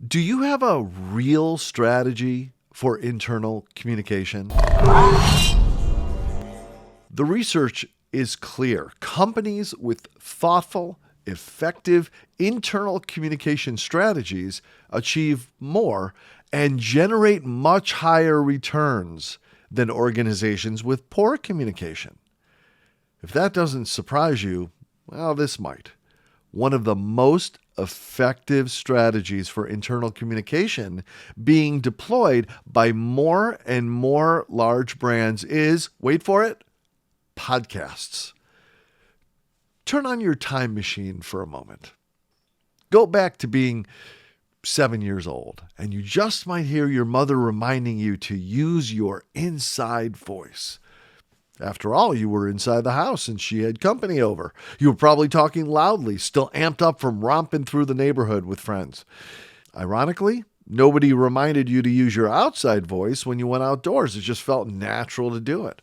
Do you have a real strategy for internal communication? The research is clear. Companies with thoughtful, effective internal communication strategies achieve more and generate much higher returns than organizations with poor communication. If that doesn't surprise you, well, this might. One of the most effective strategies for internal communication being deployed by more and more large brands is, wait for it, podcasts. Turn on your time machine for a moment. Go back to being 7 years old, and you just might hear your mother reminding you to use your inside voice. After all, you were inside the house and she had company over. You were probably talking loudly, still amped up from romping through the neighborhood with friends. Ironically, nobody reminded you to use your outside voice when you went outdoors. It just felt natural to do it.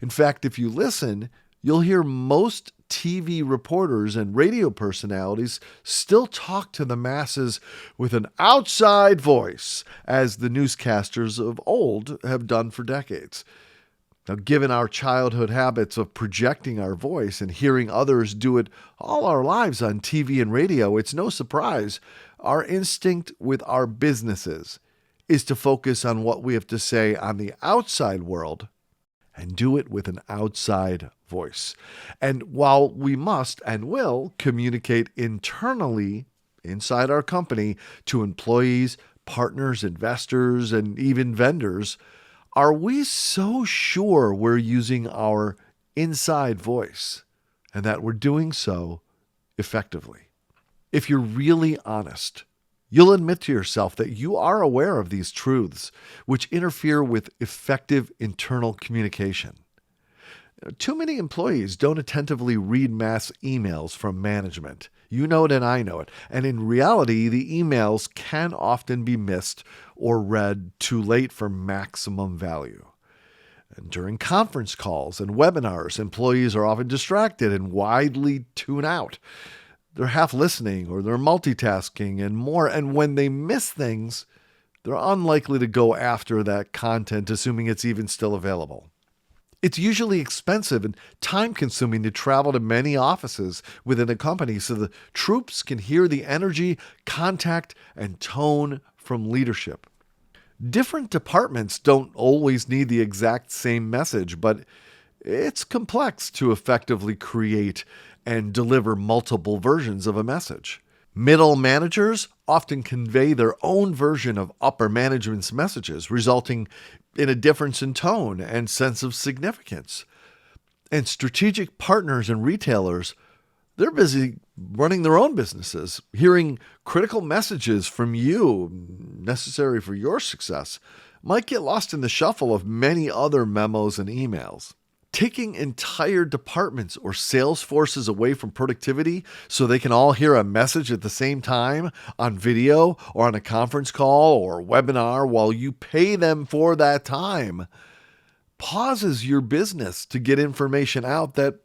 In fact, if you listen, you'll hear most TV reporters and radio personalities still talk to the masses with an outside voice, as the newscasters of old have done for decades. Now, given our childhood habits of projecting our voice and hearing others do it all our lives on TV and radio, it's no surprise our instinct with our businesses is to focus on what we have to say on the outside world and do it with an outside voice. And while we must and will communicate internally inside our company to employees, partners, investors, and even vendors, are we so sure we're using our inside voice and that we're doing so effectively? If you're really honest, you'll admit to yourself that you are aware of these truths which interfere with effective internal communication. Too many employees don't attentively read mass emails from management. You know it and I know it. And in reality, the emails can often be missed or read too late for maximum value. And during conference calls and webinars, employees are often distracted and widely tune out. They're half listening or they're multitasking and more. And when they miss things, they're unlikely to go after that content, assuming it's even still available. It's usually expensive and time-consuming to travel to many offices within a company so the troops can hear the energy, contact, and tone from leadership. Different departments don't always need the exact same message, but it's complex to effectively create and deliver multiple versions of a message. Middle managers often convey their own version of upper management's messages, resulting in a difference in tone and sense of significance. And strategic partners and retailers, they're busy running their own businesses. Hearing critical messages from you necessary for your success might get lost in the shuffle of many other memos and emails. Taking entire departments or sales forces away from productivity so they can all hear a message at the same time on video or on a conference call or webinar while you pay them for that time pauses your business to get information out that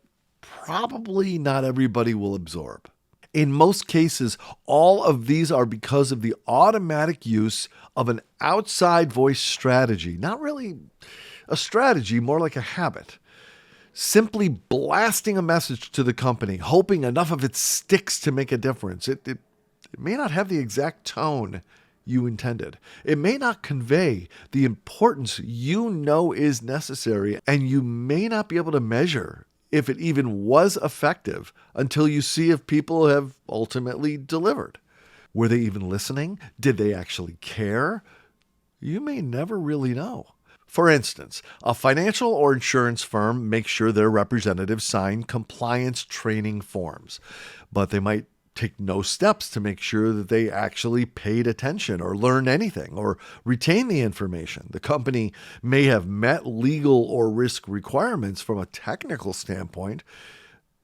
probably not everybody will absorb. In most cases, all of these are because of the automatic use of an outside voice strategy. Not really a strategy, more like a habit. Simply blasting a message to the company, hoping enough of it sticks to make a difference. It may not have the exact tone you intended. It may not convey the importance you know is necessary, and you may not be able to measure if it even was effective until you see if people have ultimately delivered. Were they even listening? Did they actually care? You may never really know. For instance, a financial or insurance firm makes sure their representatives sign compliance training forms, but they might take no steps to make sure that they actually paid attention or learned anything or retain the information. The company may have met legal or risk requirements from a technical standpoint,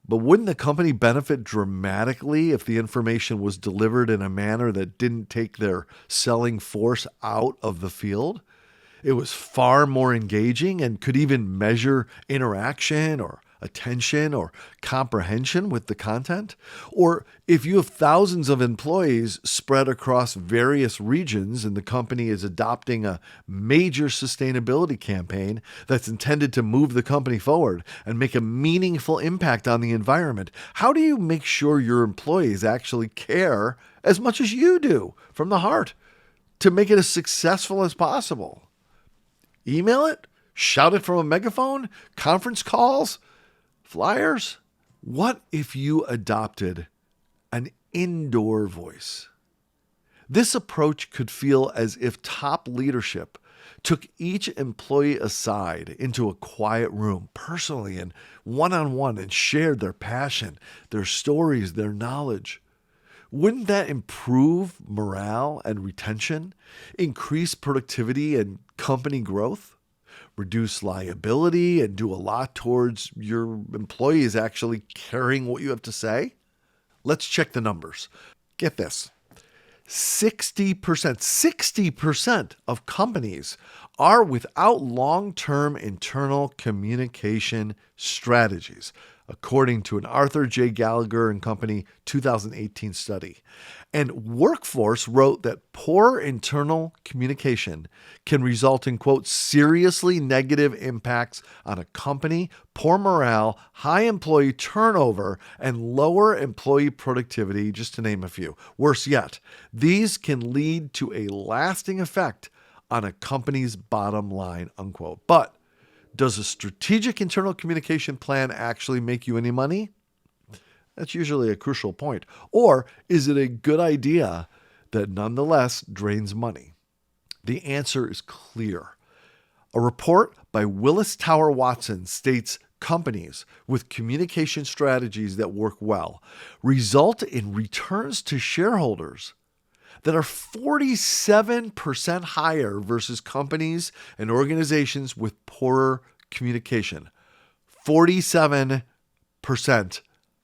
but wouldn't the company benefit dramatically if the information was delivered in a manner that didn't take their selling force out of the field? It was far more engaging and could even measure interaction or attention or comprehension with the content? Or if you have thousands of employees spread across various regions and the company is adopting a major sustainability campaign that's intended to move the company forward and make a meaningful impact on the environment, how do you make sure your employees actually care as much as you do from the heart to make it as successful as possible? Email it? Shout it from a megaphone? Conference calls? Flyers? What if you adopted an indoor voice? This approach could feel as if top leadership took each employee aside into a quiet room personally and one-on-one and shared their passion, their stories, their knowledge. Wouldn't that improve morale and retention, increase productivity and company growth, reduce liability, and do a lot towards your employees actually caring what you have to say? Let's check the numbers. Get this. 60% of companies are without long-term internal communication strategies, according to an Arthur J. Gallagher and Company 2018 study. And Workforce wrote that poor internal communication can result in, quote, seriously negative impacts on a company, poor morale, high employee turnover, and lower employee productivity, just to name a few. Worse yet, these can lead to a lasting effect on a company's bottom line, unquote. But does a strategic internal communication plan actually make you any money? That's usually a crucial point. Or is it a good idea that nonetheless drains money? The answer is clear. A report by Willis Tower Watson states companies with communication strategies that work well result in returns to shareholders that are 47% higher versus companies and organizations with poorer communication. 47%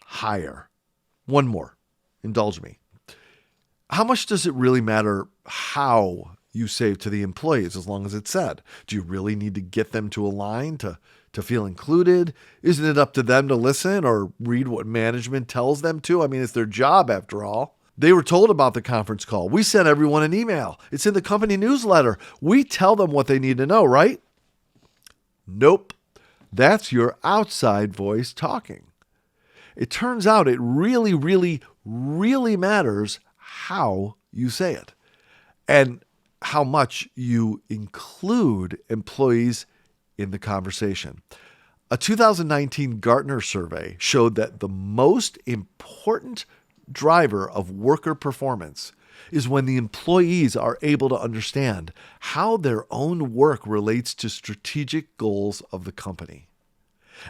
higher. One more. Indulge me. How much does it really matter how you say to the employees as long as it's said? Do you really need to get them to align, to feel included? Isn't it up to them to listen or read what management tells them to? I mean, it's their job after all. They were told about the conference call. We sent everyone an email. It's in the company newsletter. We tell them what they need to know, right? Nope. That's your outside voice talking. It turns out it really, really, really matters how you say it and how much you include employees in the conversation. A 2019 Gartner survey showed that the most important driver of worker performance is when the employees are able to understand how their own work relates to strategic goals of the company.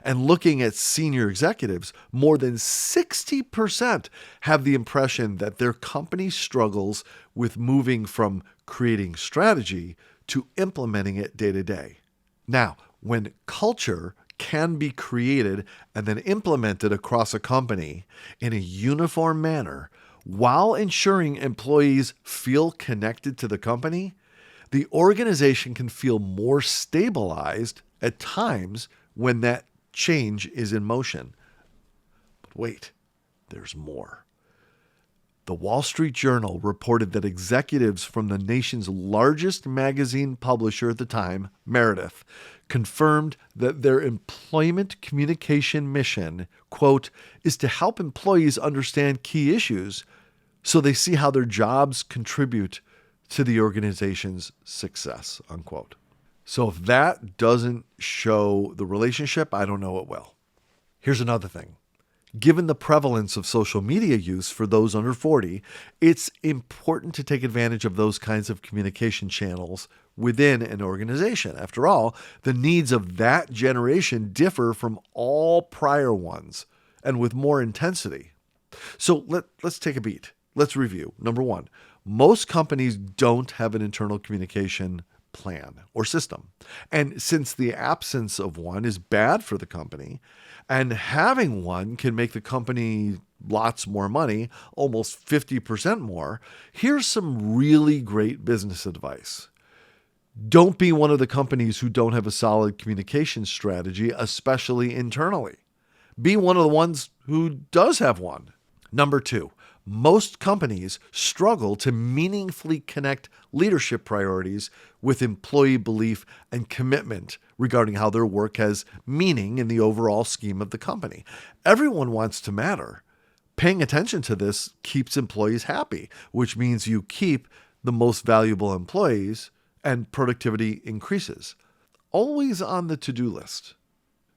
And looking at senior executives, more than 60% have the impression that their company struggles with moving from creating strategy to implementing it day to day. Now, when culture can be created and then implemented across a company in a uniform manner while ensuring employees feel connected to the company, the organization can feel more stabilized at times when that change is in motion. But wait, there's more. The Wall Street Journal reported that executives from the nation's largest magazine publisher at the time, Meredith, confirmed that their employment communication mission, quote, is to help employees understand key issues so they see how their jobs contribute to the organization's success, unquote. So if that doesn't show the relationship, I don't know what will. Here's another thing. Given the prevalence of social media use for those under 40, it's important to take advantage of those kinds of communication channels within an organization. After all, the needs of that generation differ from all prior ones and with more intensity. So let's take a beat. Let's review. Number one, most companies don't have an internal communication plan or system. And since the absence of one is bad for the company, and having one can make the company lots more money, almost 50% more, here's some really great business advice. Don't be one of the companies who don't have a solid communication strategy, especially internally. Be one of the ones who does have one. Number 2, most companies struggle to meaningfully connect leadership priorities with employee belief and commitment regarding how their work has meaning in the overall scheme of the company. Everyone wants to matter. Paying attention to this keeps employees happy, which means you keep the most valuable employees and productivity increases. Always on the to-do list.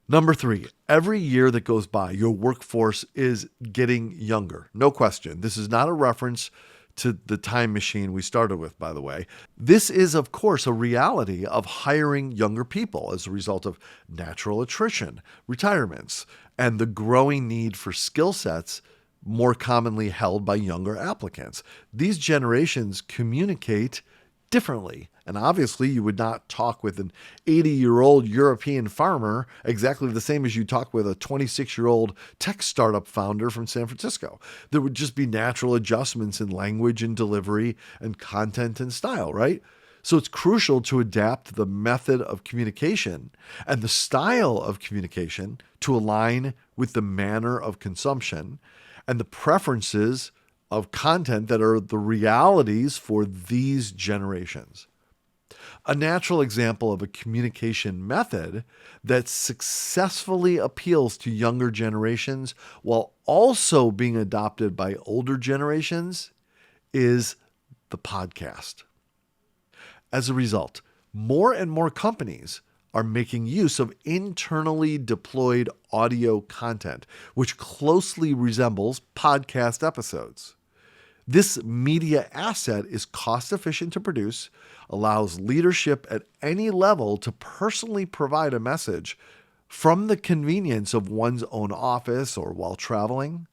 Number 3, every year that goes by, your workforce is getting younger. No question. This is not a reference to the time machine we started with, by the way. This is, of course, a reality of hiring younger people as a result of natural attrition, retirements, and the growing need for skill sets more commonly held by younger applicants. These generations communicate differently. And obviously, you would not talk with an 80-year-old European farmer exactly the same as you talk with a 26-year-old tech startup founder from San Francisco. There would just be natural adjustments in language and delivery and content and style, right? So it's crucial to adapt the method of communication and the style of communication to align with the manner of consumption and the preferences of content that are the realities for these generations. A natural example of a communication method that successfully appeals to younger generations while also being adopted by older generations is the podcast. As a result, more and more companies are making use of internally deployed audio content, which closely resembles podcast episodes. This media asset is cost-efficient to produce, allows leadership at any level to personally provide a message from the convenience of one's own office or while traveling.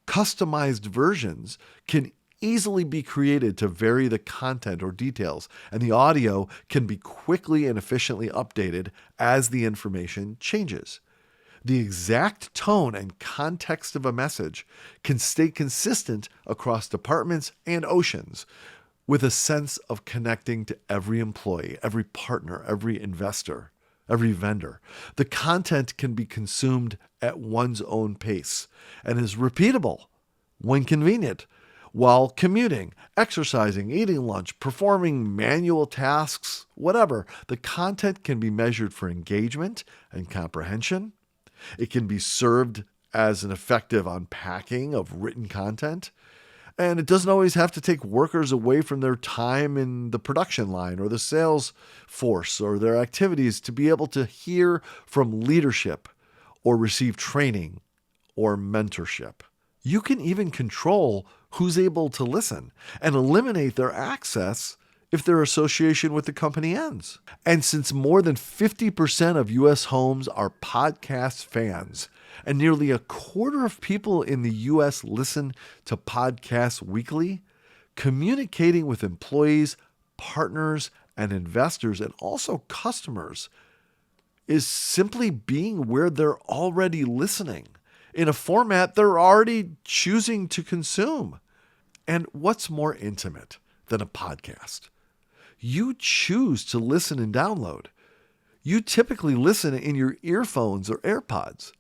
Customized versions can easily be created to vary the content or details, and the audio can be quickly and efficiently updated as the information changes. The exact tone and context of a message can stay consistent across departments and oceans, with a sense of connecting to every employee, every partner, every investor, every vendor. The content can be consumed at one's own pace and is repeatable when convenient, while commuting, exercising, eating lunch, performing manual tasks, whatever. The content can be measured for engagement and comprehension. It can be served as an effective unpacking of written content. And it doesn't always have to take workers away from their time in the production line or the sales force or their activities to be able to hear from leadership or receive training or mentorship. You can even control who's able to listen and eliminate their access if their association with the company ends. And since more than 50% of U.S. homes are podcast fans, and nearly a quarter of people in the U.S. listen to podcasts weekly, communicating with employees, partners, and investors, and also customers, is simply being where they're already listening, in a format they're already choosing to consume. And what's more intimate than a podcast? You choose to listen and download. You typically listen in your earphones or AirPods,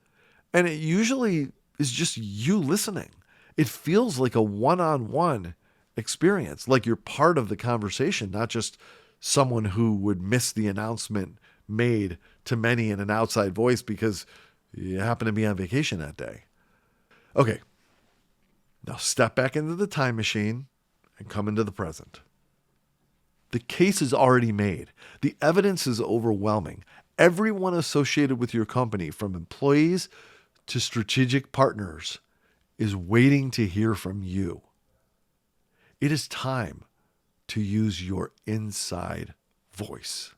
and it usually is just you listening. It feels like a one-on-one experience, like you're part of the conversation, not just someone who would miss the announcement made to many in an outside voice because you happen to be on vacation that day. Okay, now step back into the time machine and come into the present. The case is already made. The evidence is overwhelming. Everyone associated with your company, from employees to strategic partners, is waiting to hear from you. It is time to use your inside voice.